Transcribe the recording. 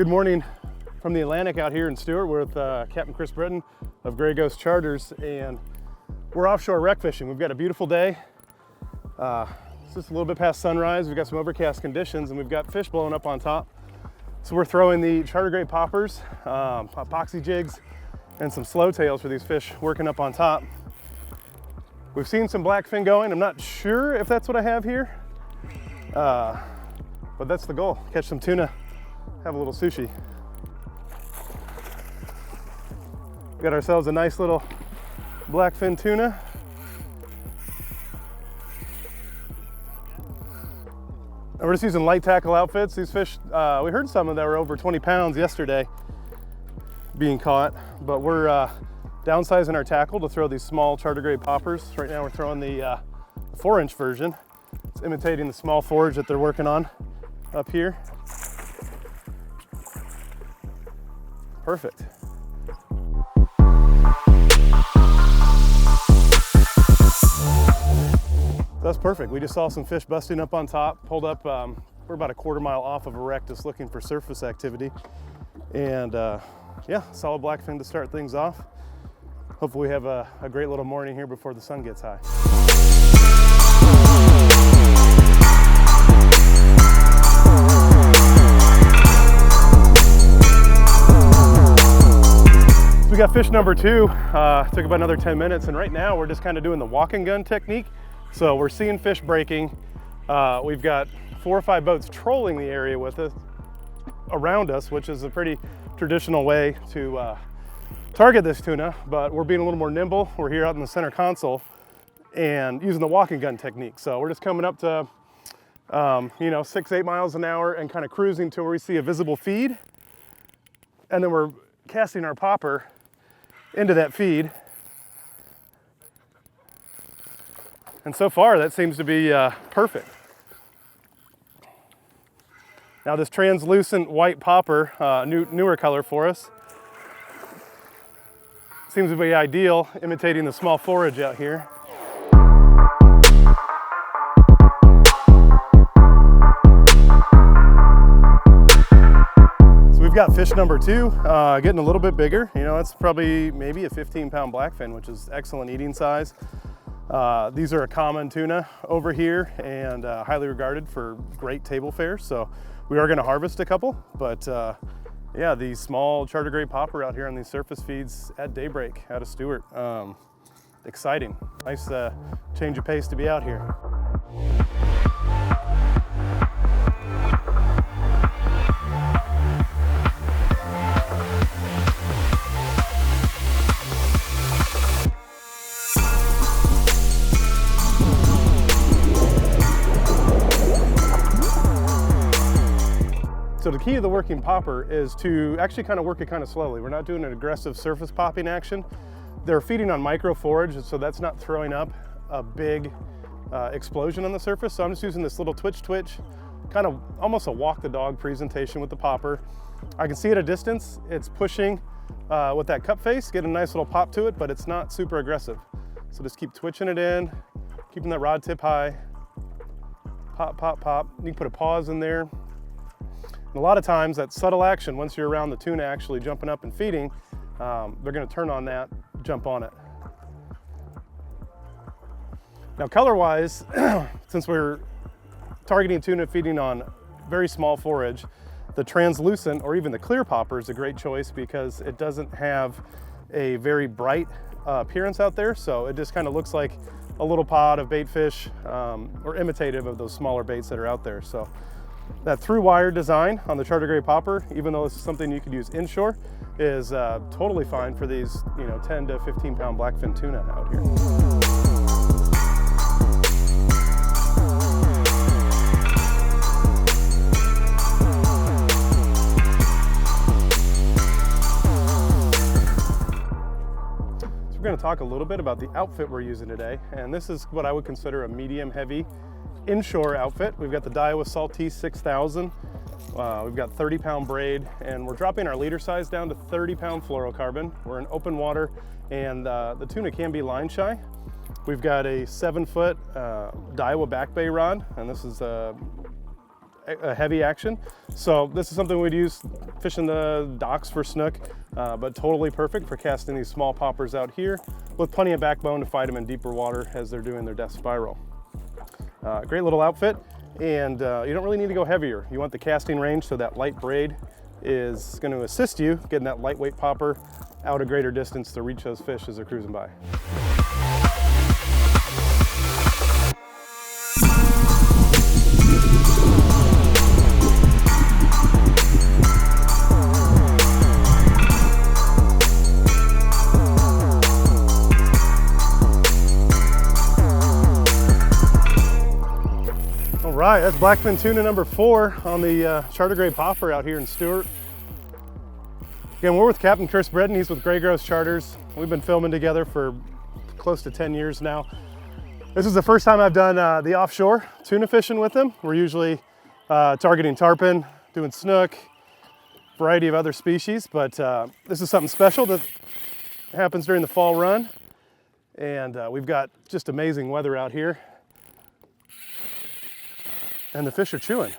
Good morning from the Atlantic out here in Stewart. We're with Captain Britton of Gray Ghost Charters, and we're offshore wreck fishing. We've got a beautiful day. It's just a little bit past sunrise. We've got some overcast conditions and we've got fish blowing up on top. So we're throwing the charter grade poppers, epoxy jigs, and some slow tails for these fish working up on top. We've seen some blackfin going. I'm not sure if that's what I have here, but that's the goal. Catch some tuna, have a little sushi. We got ourselves a nice little blackfin tuna. And we're just using light tackle outfits. These fish, we heard some of that were over 20 pounds yesterday being caught, but we're downsizing our tackle to throw these small charter grade poppers. Right now we're throwing the 4-inch version. It's imitating the small forage that they're working on up here. Perfect. That's perfect. We just saw some fish busting up on top, pulled up. We're about a quarter mile off of a wreck just looking for surface activity. And yeah, solid blackfin to start things off. Hopefully we have a great little morning here before the sun gets high. We got fish number 2, took about another 10 minutes, and right now we're just kind of doing the walk and gun technique. So we're seeing fish breaking. We've got 4 or 5 boats trolling the area with us, around us, which is a pretty traditional way to target this tuna, but we're being a little more nimble. We're here out in the center console and using the walk and gun technique. So we're just coming up to, 6-8 miles an hour and kind of cruising to where we see a visible feed. And then we're casting our popper into that feed. And so far that seems to be perfect. Now this translucent white popper, newer color for us, seems to be ideal, imitating the small forage out here. We've got fish number 2, getting a little bit bigger. You know, it's probably maybe a 15-pound blackfin, which is excellent eating size. These are a common tuna over here and highly regarded for great table fare. So we are going to harvest a couple, but yeah, the small charter grade popper out here on these surface feeds at daybreak out of Stewart. Exciting. Nice change of pace to be out here. So the key to the working popper is to actually kind of work it kind of slowly. We're not doing an aggressive surface popping action. They're feeding on micro forage, so that's not throwing up a big explosion on the surface. So I'm just using this little twitch, kind of almost a walk the dog presentation with the popper. I can see at a distance, it's pushing with that cup face, get a nice little pop to it, but it's not super aggressive. So just keep twitching it in, keeping that rod tip high. Pop, pop, pop. You can put a pause in there. And a lot of times that subtle action, once you're around the tuna actually jumping up and feeding, they're gonna turn on that, jump on it. Now color-wise, since we're targeting tuna feeding on very small forage, the translucent or even the clear popper is a great choice because it doesn't have a very bright appearance out there. So it just kind of looks like a little pod of bait fish or imitative of those smaller baits that are out there. So that through wire design on the charter grade popper, even though this is something you could use inshore, is totally fine for these 10 to 15 pound blackfin tuna out here. So we're going to talk a little bit about the outfit we're using today, and this is what I would consider a medium heavy inshore outfit. We've got the Daiwa Saltese 6000. We've got 30-pound braid, and we're dropping our leader size down to 30-pound fluorocarbon. We're in open water, and the tuna can be line shy. We've got a 7-foot Daiwa back bay rod, and this is a heavy action. So this is something we'd use fishing the docks for snook, but totally perfect for casting these small poppers out here with plenty of backbone to fight them in deeper water as they're doing their death spiral. Great little outfit, and you don't really need to go heavier. You want the casting range, so that light braid is going to assist you getting that lightweight popper out a greater distance to reach those fish as they're cruising by. All right, that's Blackfin Tuna number 4 on the charter grade popper out here in Stewart. Again, we're with Captain Chris Britton. He's with Gray Gross Charters. We've been filming together for close to 10 years now. This is the first time I've done the offshore tuna fishing with him. We're usually targeting tarpon, doing snook, variety of other species, but this is something special that happens during the fall run. And we've got just amazing weather out here. And the fish are chewing.